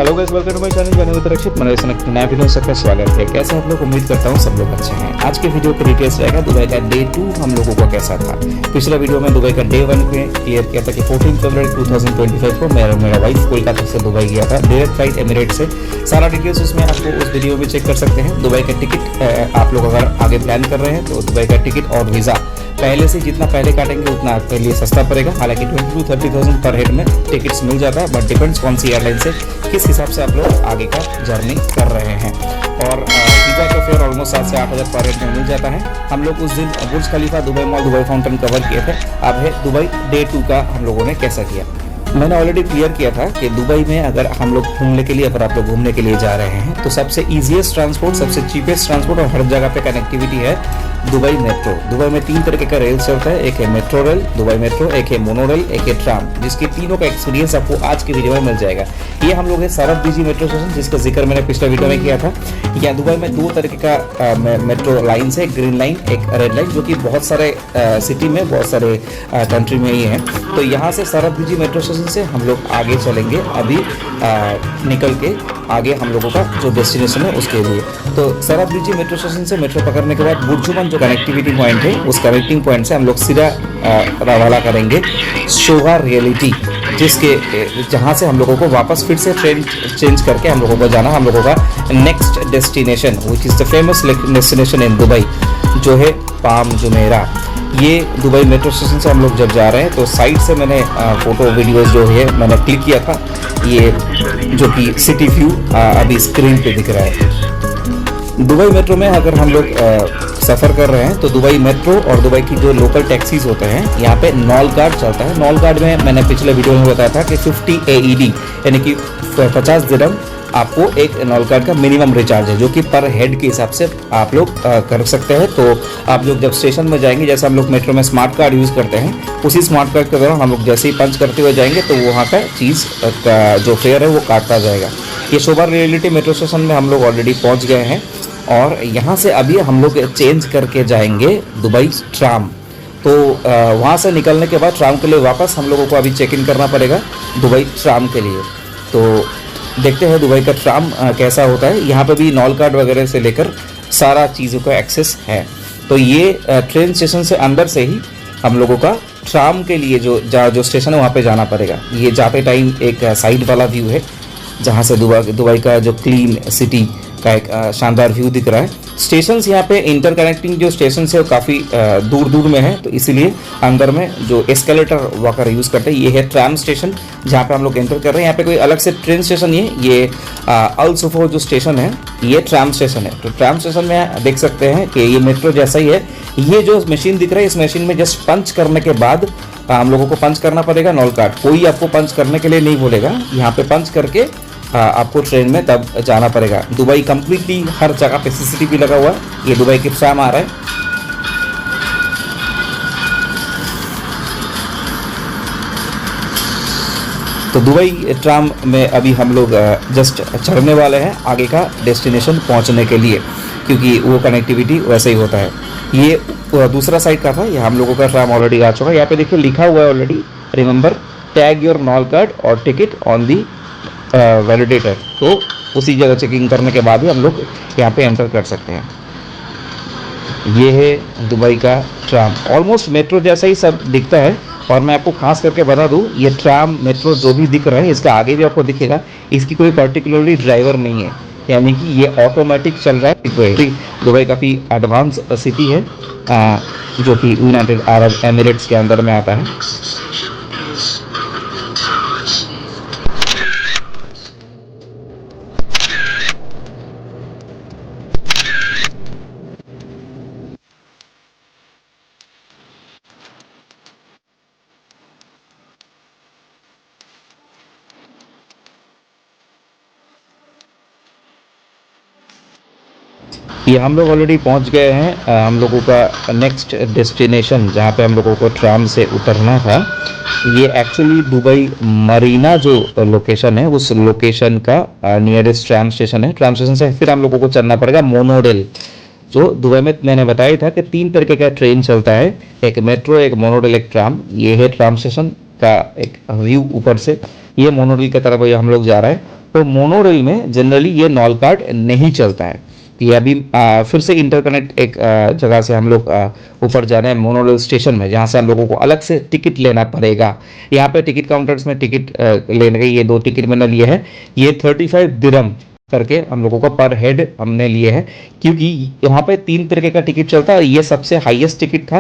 Hello guys, welcome to my channel जाने रक्षित मनोरंजन के नया वीडियो सबका स्वागत है। कैसे आप लोग, उम्मीद करता हूँ सब लोग अच्छे हैं। आज के वीडियो पे डिटेल्स रहेगा दुबई का डे 2 हम लोगों को कैसा था। पिछला वीडियो में दुबई का डे 1 पे क्लियर किया था कि 14 फरवरी 2025 को मेरा वाइफ कोलकाता से दुबई गया था डायरेक्ट फ्लाइट एमिरेट से। सारा डिटेल्स उसमें आपको उस वीडियो में चेक कर सकते हैं। दुबई का टिकट आप लोग अगर आगे प्लान कर रहे हैं तो दुबई का टिकट और वीज़ा पहले से जितना पहले काटेंगे उतना आपके लिए सस्ता पड़ेगा। हालांकि 20 to 30,000 पर हेड में टिकट्स मिल जाता है, बट डिपेंड्स कौन सी एयरलाइन से किस हिसाब से आप लोग आगे का जर्नी कर रहे हैं। और वीज़ा का फेयर ऑलमोस्ट 7 से 8,000 पर हेड में मिल जाता है। हम लोग उस दिन Burj Khalifa, Dubai mall, Dubai fountain cover किए थे। अब है दुबई डे 2 का हम लोगों ने कैसा किया। मैंने ऑलरेडी क्लियर किया था कि दुबई में अगर हम लोग घूमने के लिए, अगर आप लोग घूमने के लिए जा रहे हैं तो सबसे ईजीएस्ट ट्रांसपोर्ट, सबसे चीपेस्ट ट्रांसपोर्ट और हर जगह पे कनेक्टिविटी है दुबई मेट्रो। दुबई में 3 तरीके का रेल चलता है, एक है मेट्रो रेल, दुबई मेट्रो, एक है मोनो रेल, एक है ट्राम, जिसके तीनों का एक्सपीरियंस आपको आज की वीडियो में मिल जाएगा। ये हम लोग है सरफ बीजी मेट्रो स्टेशन, जिसका जिक्र मैंने पिछले वीडियो में किया था। यहाँ दुबई में 2 तरीके का मेट्रो लाइन है, ग्रीन लाइन, एक रेड लाइन, जो कि बहुत सारे सिटी में, बहुत सारे कंट्री में ही है। तो यहाँ से सरफ बीजी मेट्रो स्टेशन से हम लोग आगे चलेंगे अभी निकल के आगे हम लोगों का जो डेस्टिनेशन है उसके लिए। तो सरफ बीजी मेट्रो स्टेशन से मेट्रो पकड़ने के बाद बुर्जुमान जो कनेक्टिविटी पॉइंट है, उस कनेक्टिंग पॉइंट से हम लोग सीधा रवाना करेंगे शोगा रियलिटी, जहाँ से हम लोगों को वापस फिर से ट्रेन चेंज करके हम लोगों को जाना, हम लोगों का next destination which is the famous destination in Dubai, जो है पाम जुमेरा। ये दुबई मेट्रो स्टेशन से हम लोग जब जा रहे हैं तो साइड से मैंने फोटो वीडियोस जो है मैंने क्लिक किया था, ये जो कि सिटी व्यू अभी स्क्रीन पे दिख रहा है। दुबई मेट्रो में अगर हम लोग सफ़र कर रहे हैं तो दुबई मेट्रो और दुबई की जो लोकल टैक्सीज होते हैं, यहाँ पे नॉल कार्ड चलता है। नॉल कार्ड में मैंने पिछले वीडियो में बताया था कि 50 AED यानी कि 50 दिरहम आपको एक नॉल कार्ड का मिनिमम रिचार्ज है, जो कि पर हेड के हिसाब से आप लोग कर सकते हैं। तो आप लोग जब स्टेशन में जाएंगे, जैसे हम लोग मेट्रो में स्मार्ट कार्ड यूज़ करते हैं, उसी स्मार्ट कार्ड के दौरान हम लोग जैसे ही पंच करते हुए जाएंगे तो वहाँ का चीज़ का जो फेयर है वो काटता जाएगा। ये शोभा रियलिटी मेट्रो स्टेशन में हम लोग ऑलरेडी पहुँच गए हैं और यहाँ से अभी हम लोग चेंज करके जाएंगे दुबई ट्राम। तो वहाँ से निकलने के बाद ट्राम के लिए वापस हम लोगों को अभी चेक इन करना पड़ेगा दुबई ट्राम के लिए। तो देखते हैं दुबई का ट्राम कैसा होता है। यहाँ पे भी नॉल कार्ड वगैरह से लेकर सारा चीज़ों का एक्सेस है। तो ये ट्रेन स्टेशन से अंदर से ही हम लोगों का ट्राम के लिए जो स्टेशन है वहाँ पे जाना पड़ेगा। ये जाते टाइम एक साइड वाला व्यू है, जहाँ से दुबई का जो क्लीन सिटी का एक शानदार व्यू दिख रहा है। स्टेशंस यहाँ पे इंटरकनेक्टिंग जो स्टेशन है वो काफ़ी दूर दूर में है, तो इसीलिए अंदर में जो एस्केलेटर वॉकर यूज़ करते हैं। ये है ट्राम स्टेशन जहाँ पे हम लोग एंटर कर रहे हैं। यहाँ पे कोई अलग से ट्रेन स्टेशन नहीं है। ये अल सुफो जो स्टेशन है ये ट्राम स्टेशन है। तो ट्राम स्टेशन में देख सकते हैं कि ये मेट्रो जैसा ही है। ये जो मशीन दिख रहा है, इस मशीन में जस्ट पंच करने के बाद हम लोगों को पंच करना पड़ेगा नॉल कार्ड। कोई आपको पंच करने के लिए नहीं बोलेगा, यहाँ पे पंच करके आपको ट्रेन में तब जाना पड़ेगा। दुबई कंप्लीटली हर जगह पे CCTV लगा हुआ है। ये दुबई की ट्राम आ रहा है। तो दुबई ट्राम में अभी हम लोग जस्ट चढ़ने वाले हैं आगे का डेस्टिनेशन पहुंचने के लिए, क्योंकि वो कनेक्टिविटी वैसे ही होता है। ये दूसरा साइड का था, ये हम लोगों का ट्राम ऑलरेडी आ चुका है। यहाँ पे देखिए लिखा हुआ है already, remember tag your knoll card और टिकट ऑन दी वैलिडेटर। तो उसी जगह चेकिंग करने के बाद ही हम लोग यहाँ पे एंटर कर सकते हैं। ये है दुबई का ट्राम, ऑलमोस्ट मेट्रो जैसा ही सब दिखता है। और मैं आपको खास करके बता दूँ, ये ट्राम मेट्रो जो भी दिख रहा है, इसका आगे भी आपको दिखेगा, इसकी कोई पर्टिकुलरली ड्राइवर नहीं है, यानी कि ये ऑटोमेटिक चल रहा है। दुबई काफ़ी एडवांस सिटी है जो कि यूनाइटेड अरब एमिरेट्स के अंदर में आता है। ये हम लोग ऑलरेडी पहुंच गए हैं हम लोगों का नेक्स्ट डेस्टिनेशन, जहां पे हम लोगों को ट्राम से उतरना था। ये एक्चुअली दुबई मरीना जो लोकेशन है, उस लोकेशन का नियरेस्ट ट्राम स्टेशन है। ट्राम स्टेशन से फिर हम लोगों को चलना पड़ेगा मोनोरेल। जो दुबई में मैंने बताया था कि 3 तरीके का ट्रेन चलता है, एक मेट्रो, एक मोनोरेल, एक ट्राम। ये है ट्राम स्टेशन का एक व्यू ऊपर से। ये मोनोरेल की तरफ हम लोग जा रहे हैं। तो मोनोरेल में जनरली ये नॉल कार्ड नहीं चलता है। ये अभी फिर से इंटरकनेक्ट एक जगह से हम लोग ऊपर जा रहे हैं मोनोरेल स्टेशन में, जहाँ से हम लोगों को अलग से टिकट लेना पड़ेगा। यहाँ पे टिकट काउंटर्स में टिकट लेने के ये 2 टिकट मैंने लिए हैं। ये 35 दिरहम करके हम लोगों को पर हेड हमने लिए हैं, क्योंकि यहाँ पे 3 तरीके का टिकट चलता है। ये सबसे हाईएस्ट टिकट था,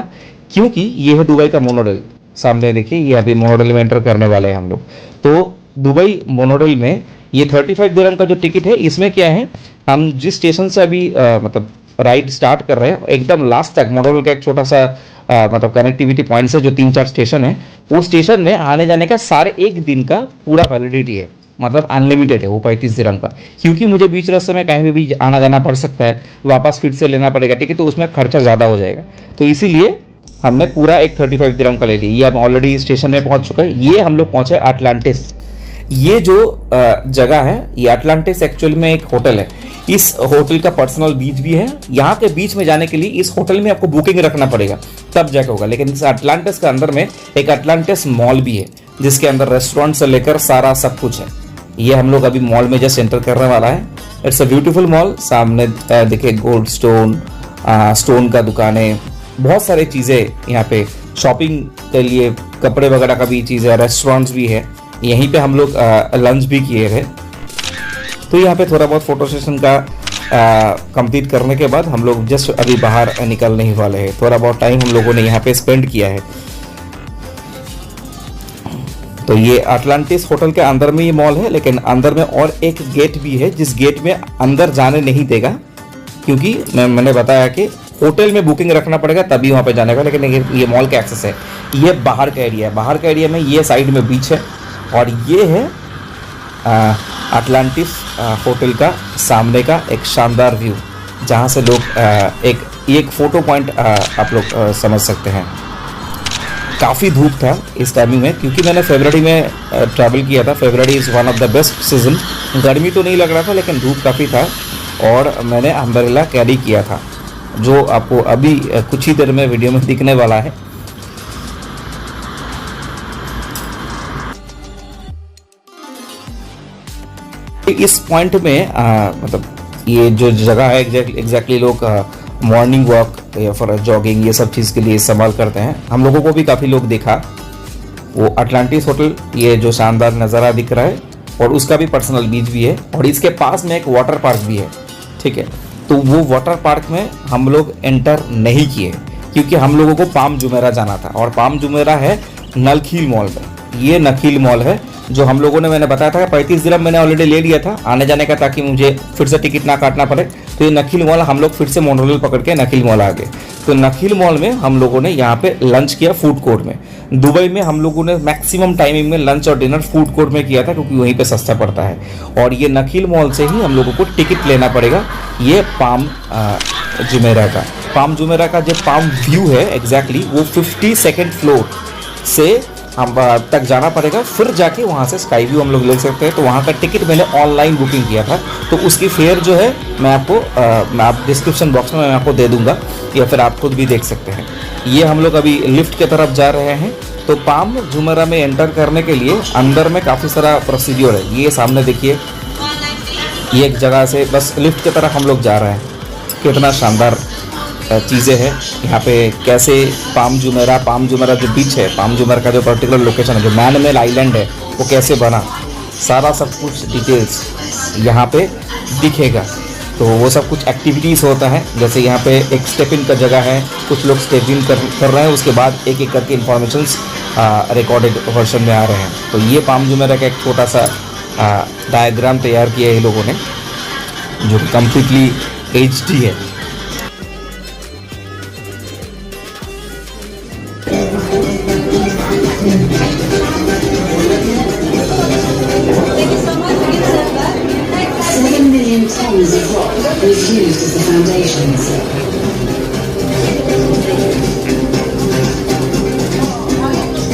क्योंकि ये है दुबई का मोनोरेल। सामने देखिए, ये अभी मोनोरेल में एंटर करने वाले हैं हम लोग। तो दुबई मोनोरेल में ये 35 दिरहम का जो टिकट है, इसमें क्या है, हम जिस स्टेशन से अभी मतलब राइड स्टार्ट कर रहे हैं, एकदम लास्ट तक मोनोरेल का एक छोटा सा मतलब कनेक्टिविटी पॉइंट से जो 3-4 स्टेशन है, वो स्टेशन में आने जाने का सारे एक दिन का पूरा वैलिडिटी है, मतलब अनलिमिटेड है वो 35 दिरहम का। क्योंकि मुझे बीच रास्ते में कहीं भी आना जाना पड़ सकता है, वापस फिर से लेना पड़ेगा टिकट, तो उसमें खर्चा ज़्यादा हो जाएगा। तो इसीलिए हमने पूरा एक 35 दिरहम का ले लिया। ये हम ऑलरेडी स्टेशन में पहुंच चुका है। ये हम लोग पहुंचे अटलांटिस। ये जो जगह है, ये अटलांटिस एक्चुअल में एक होटल है। इस होटल का पर्सनल बीच भी है। यहाँ के बीच में जाने के लिए इस होटल में आपको बुकिंग रखना पड़ेगा, तब जाके होगा। लेकिन इस अटलांटिस के अंदर में एक अटलांटिस मॉल भी है, जिसके अंदर रेस्टोरेंट से लेकर सारा सब कुछ है। ये हम लोग अभी मॉल में जस्ट एंटर करने वाला है। It's a beautiful mall. सामने देखिए गोल्ड स्टोन का दुकानें, बहुत सारी चीज़ें यहाँ पे शॉपिंग के लिए, कपड़े वगैरह का भी चीज़ है, रेस्टोरेंट्स भी है। यहीं पे हम लोग लंच भी किए थे। तो यहाँ पे थोड़ा बहुत फोटो सेशन का कंप्लीट करने के बाद हम लोग जस्ट अभी बाहर निकलने ही वाले हैं। थोड़ा बहुत टाइम हम लोगों ने यहाँ पे स्पेंड किया है। तो ये अटलांटिस होटल के अंदर में ये मॉल है, लेकिन अंदर में और एक गेट भी है, जिस गेट में अंदर जाने नहीं देगा, क्योंकि मैंने बताया कि होटल में बुकिंग रखना पड़ेगा तभी वहाँ पे जाने का। लेकिन ये मॉल का एक्सेस है। ये बाहर का एरिया है। बाहर का एरिया में ये साइड में बीच है, और ये है अटलांटिस होटल का सामने का एक शानदार व्यू, जहाँ से लोग एक फ़ोटो पॉइंट आप लोग समझ सकते हैं। काफ़ी धूप था इस टाइमिंग में, क्योंकि मैंने फरवरी में ट्रैवल किया था। February is one of the best season. गर्मी तो नहीं लग रहा था, लेकिन धूप काफ़ी था, और मैंने अम्ब्रेला कैरी किया था, जो आपको अभी कुछ ही देर में वीडियो में दिखने वाला है। इस पॉइंट में मतलब ये जो जगह है एग्जैक्टली लोग मॉर्निंग वॉक या फिर जॉगिंग ये सब चीज़ के लिए इस्तेमाल करते हैं। हम लोगों को भी काफ़ी लोग देखा। वो अटलांटिस होटल, ये जो शानदार नज़ारा दिख रहा है, और उसका भी पर्सनल बीच भी है, और इसके पास में एक वाटर पार्क भी है। ठीक है, तो वो वाटर पार्क में हम लोग एंटर नहीं किए, क्योंकि हम लोगों को पाम जुमेरा जाना था, और पाम जुमेरा है नलखील मॉल में। ये नखील मॉल है, जो हम लोगों ने, मैंने बताया था 35 दिरहम मैंने ऑलरेडी ले लिया था आने जाने का, ताकि मुझे फिर से टिकट ना काटना पड़े। तो ये नखील मॉल हम लोग फिर से मोनोरेल पकड़ के नखील मॉल आ गए। तो नखील मॉल में हम लोगों ने यहाँ पे लंच किया फूड कोर्ट में। दुबई में हम लोगों ने मैक्सिमम टाइमिंग में लंच और डिनर फूड कोर्ट में किया था, क्योंकि वहीं पे सस्ता पड़ता है। और ये नखील मॉल से ही हम लोगों को टिकट लेना पड़ेगा। ये पाम जुमेरा का जो पाम व्यू है एग्जैक्टली वो 52nd फ्लोर से हम तक जाना पड़ेगा, फिर जाके वहाँ से स्काई व्यू हम लोग ले सकते हैं। तो वहाँ का टिकट मैंने ऑनलाइन बुकिंग किया था, तो उसकी फेयर जो है मैं आप डिस्क्रिप्शन बॉक्स में मैं आपको दे दूंगा, या फिर आप खुद भी देख सकते हैं। ये हम लोग अभी लिफ्ट की तरफ जा रहे हैं। तो पाम जुमेरा में एंटर करने के लिए अंदर में काफ़ी सारा प्रोसीड्योर है। ये सामने देखिए, ये एक जगह से बस लिफ्ट की तरफ हम लोग जा रहे हैं। कितना शानदार चीज़ें हैं यहाँ पे। कैसे पाम जुमेरा जो बीच है, पाम जुमेरा का जो पर्टिकुलर लोकेशन है, जो मैन मेड आइलैंड है, वो कैसे बना, सारा सब कुछ डिटेल्स यहाँ पे दिखेगा। तो वो सब कुछ एक्टिविटीज़ होता है। जैसे यहाँ पे एक स्टेप इन का जगह है, कुछ लोग स्टेप इन कर रहे हैं, उसके बाद एक एक करके इन्फॉर्मेशंस रिकॉर्डेड वर्जन में आ रहे हैं। तो ये पाम जुमेरा का एक छोटा सा डायग्राम तैयार किया है इन लोगों ने, जो कम्प्लीटली HD है। Tons of rock was used as the foundations.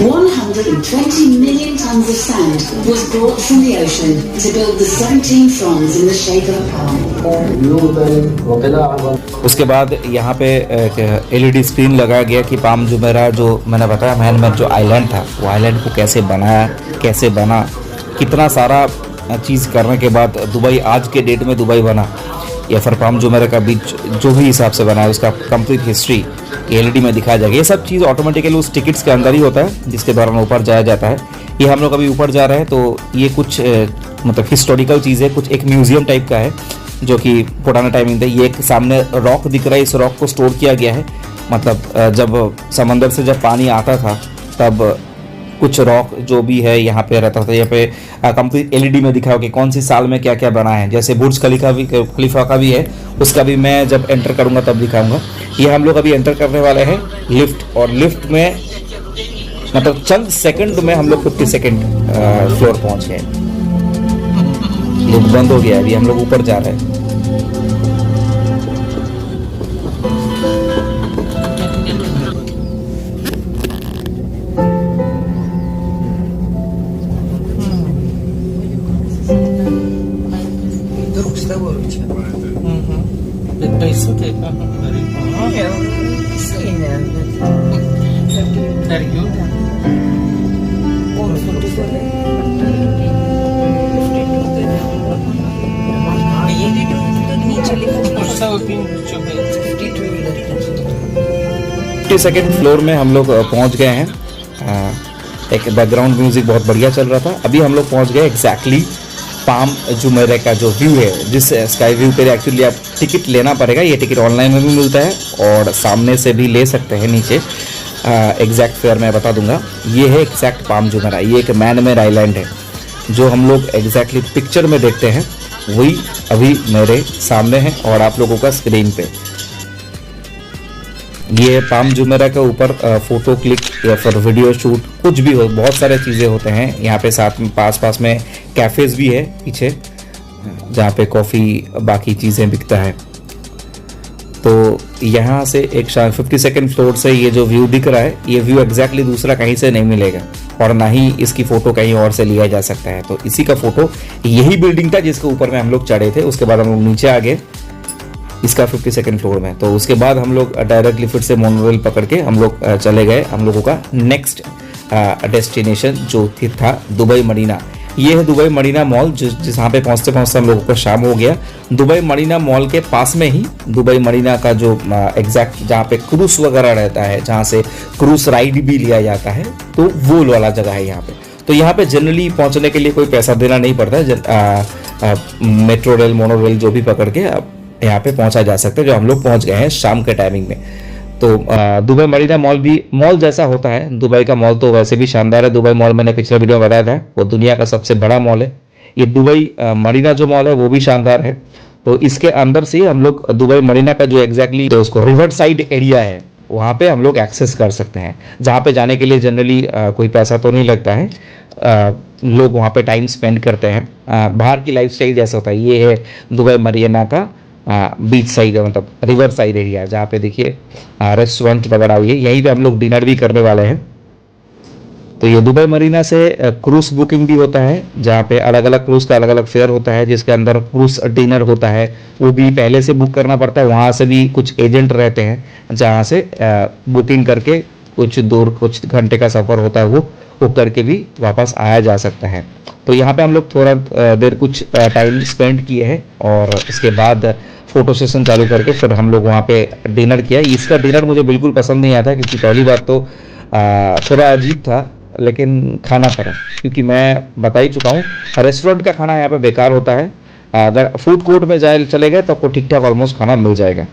120 million tons of sand was brought from the ocean to build the 17 fronds in the shape of a palm. उसके बाद यहाँ पे एक LED स्क्रीन लगाया गया कि palm Jumeirah जो मैंने बताया मैन मेड जो आइलैंड था, वो आइलैंड को कैसे बनाया, कैसे बना, कितना सारा चीज़ करने के बाद दुबई आज के डेट में दुबई बना, या फिर पाम जुमेराह का बीच जो भी हिसाब से बना है उसका कंप्लीट हिस्ट्री एलईडी में दिखाया जाएगा। ये सब चीज़ ऑटोमेटिकली उस टिकट्स के अंदर ही होता है जिसके दौरान ऊपर जाया जाता है। ये हम लोग अभी ऊपर जा रहे हैं, तो ये कुछ मतलब हिस्टोरिकल चीज़ है, कुछ एक म्यूजियम टाइप का है जो कि पुराना टाइमिंग था। ये एक सामने रॉक दिख रहा है, इस रॉक को स्टोर किया गया है, मतलब जब समंदर से जब पानी आता था तब कुछ रॉक जो भी है यहाँ पे रहता था। यहाँ पे कंप्लीट एलईडी में दिखाओ कि कौन सी साल में क्या क्या बना है। जैसे बुर्ज खलीफा का भी है, उसका भी मैं जब एंटर करूँगा तब दिखाऊंगा। ये हम लोग अभी एंटर करने वाले हैं लिफ्ट, और लिफ्ट में मतलब चंद सेकंड में हम लोग 52nd फ्लोर पहुँच गए। लिफ्ट बंद हो गया, अभी हम लोग ऊपर जा रहे हैं। सेकेंड फ्लोर में हम लोग पहुंच गए हैं। एक बैकग्राउंड म्यूजिक बहुत बढ़िया चल रहा था। अभी हम लोग पहुंच गए एग्जैक्टली पाम जुमेराह का जो व्यू है, जिस स्काई व्यू पे एक्चुअली आप टिकट लेना पड़ेगा। ये टिकट ऑनलाइन में भी मिलता है और सामने से भी ले सकते हैं नीचे। एग्जैक्ट फेयर मैं बता दूंगा। ये है एग्जैक्ट पाम जुमेराह। ये एक मैन मेड आइलैंड है जो हम लोग एग्जैक्टली पिक्चर में देखते हैं, वही अभी मेरे सामने है और आप लोगों का स्क्रीन पे। ये पाम जुमेराह के ऊपर फोटो क्लिक या फिर वीडियो शूट कुछ भी हो, बहुत सारे चीज़ें होते हैं यहाँ पे। साथ में पास में कैफ़ेज़ भी है पीछे, जहाँ पे कॉफ़ी बाकी चीज़ें बिकता है। तो यहाँ से एक 52nd फ्लोर से ये जो व्यू दिख रहा है, ये व्यू एग्जैक्टली दूसरा कहीं से नहीं मिलेगा और ना ही इसकी फ़ोटो कहीं और से लिया जा सकता है। तो इसी का फ़ोटो यही बिल्डिंग था जिसके ऊपर में हम लोग चढ़े थे। उसके बाद हम लोग नीचे आ गए इसका 52nd फ्लोर में। तो उसके बाद हम लोग डायरेक्टली फिर से मोनोरेल पकड़ के हम लोग चले गए हम लोगों का नेक्स्ट डेस्टिनेशन जो था दुबई मरीना। ये है दुबई मरीना मॉल, जहाँ पे पहुँचते पहुँचते हम लोगों को शाम हो गया। दुबई मरीना मॉल के पास में ही दुबई मरीना का जो एग्जैक्ट जहाँ पे क्रूज वगैरह रहता है, जहाँ से क्रूज राइड भी लिया जाता है, तो वो वाला जगह है यहाँ पे। तो यहाँ पे जनरली पहुँचने के लिए कोई पैसा देना नहीं पड़ता है। मेट्रो रेल, मोनो रेल जो भी पकड़ के यहाँ पे पहुँचा जा सकता है, जो हम लोग पहुँच गए हैं शाम के टाइमिंग में। तो दुबई मरीना मॉल भी मॉल जैसा होता है। दुबई का मॉल तो वैसे भी शानदार है। दुबई मॉल मैंने पिछले वीडियो में बताया था, वो दुनिया का सबसे बड़ा मॉल है। ये दुबई मरीना जो मॉल है वो भी शानदार है। तो इसके अंदर से हम लोग दुबई मरीना का जो एग्जैक्टली तो उसको रिवर साइड एरिया है, वहाँ पे हम लोग एक्सेस कर सकते हैं, जहाँ पे जाने के लिए जनरली कोई पैसा तो नहीं लगता है। लोग वहाँ पे टाइम स्पेंड करते हैं। बाहर की लाइफस्टाइल जैसा होता है। ये है दुबई मरीना का बीच साइड, मतलब रिवर साइड एरिया, जहाँ पे देखिए रेस्टोरेंट वगैरह हुई है। यहीं पे हम लोग डिनर भी करने वाले हैं। तो ये दुबई मरीना से क्रूज बुकिंग भी होता है, जहाँ पे अलग अलग क्रूज का अलग अलग फेयर होता है, जिसके अंदर क्रूज डिनर होता है, वो भी पहले से बुक करना पड़ता है। वहाँ से भी कुछ एजेंट रहते हैं जहाँ से बुकिंग करके कुछ दूर, कुछ घंटे का सफ़र होता है, वो करके भी वापस आया जा सकता है। तो यहाँ पे हम लोग थोड़ा देर कुछ टाइम स्पेंड किए हैं और इसके बाद फोटो सेशन चालू करके फिर हम लोग वहाँ पे डिनर किया। इसका डिनर मुझे बिल्कुल पसंद नहीं आता, क्योंकि पहली बात तो थोड़ा अजीब था, लेकिन खाना पड़ा, क्योंकि मैं बता ही चुका हूँ रेस्टोरेंट का खाना यहाँ पे बेकार होता है। अगर फूड कोर्ट में चले गए तो आपको ठीक ठाक ऑलमोस्ट खाना मिल जाएगा।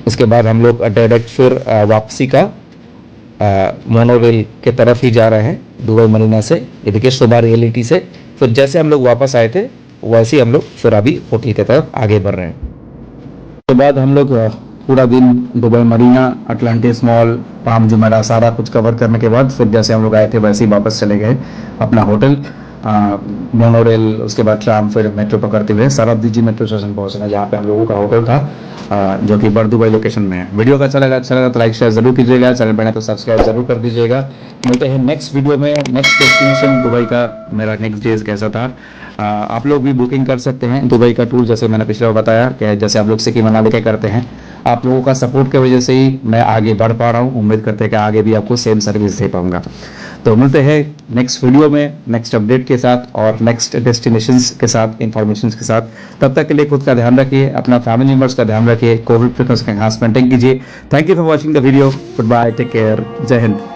इसके बाद हम लोग डायरेक्ट फिर वापसी का मोनोरेल के तरफ ही जा रहे हैं दुबई मरीना से। ये देखिए सुबह रियलिटी से फिर जैसे हम लोग वापस आए थे वैसे ही हम लोग फिर अभी होटल की तरफ आगे बढ़ रहे हैं। उसके बाद हम लोग पूरा दिन Dubai Marina, Atlantis mall, palm Jumeirah सारा कुछ कवर करने के बाद फिर जैसे हम लोग आए थे वैसे ही वापस चले गए अपना होटल। मोनोरेल, उसके बाद शाम फिर मेट्रो पकड़ते हुए सराबदीजी मेट्रो स्टेशन पहुंचना, जहाँ पे हम लोगों का होटल था, जो कि बर दुबई लोकेशन में है। वीडियो का अच्छा लगा तो लाइक शेयर जरूर कीजिएगा, चैनल बने तो सब्सक्राइब जरूर कर दीजिएगा। मिलते हैं नेक्स्ट वीडियो में। नेक्स्ट डेस्टिनेशन दुबई का मेरा नेक्स्ट डे कैसा था आप लोग भी बुकिंग कर सकते हैं दुबई का टूर। जैसे मैंने पिछले बार बताया कि जैसे आप लोग सिक्की मनाली के करते हैं, आप लोगों का सपोर्ट की वजह से ही मैं आगे बढ़ पा रहा हूँ। उम्मीद करते हैं कि आगे भी आपको सेम सर्विस दे पाऊंगा। तो मिलते हैं नेक्स्ट वीडियो में, नेक्स्ट अपडेट के साथ और नेक्स्ट डेस्टिनेशंस के साथ, इंफॉर्मेशन के साथ। तब तक के लिए खुद का ध्यान रखिए, अपना फैमिली मेम्बर्स का ध्यान रखिए, कोविड प्रिकॉशन का खास मेंटेन कीजिए। Thank you for watching the video. Good bye, take care, जय हिंद।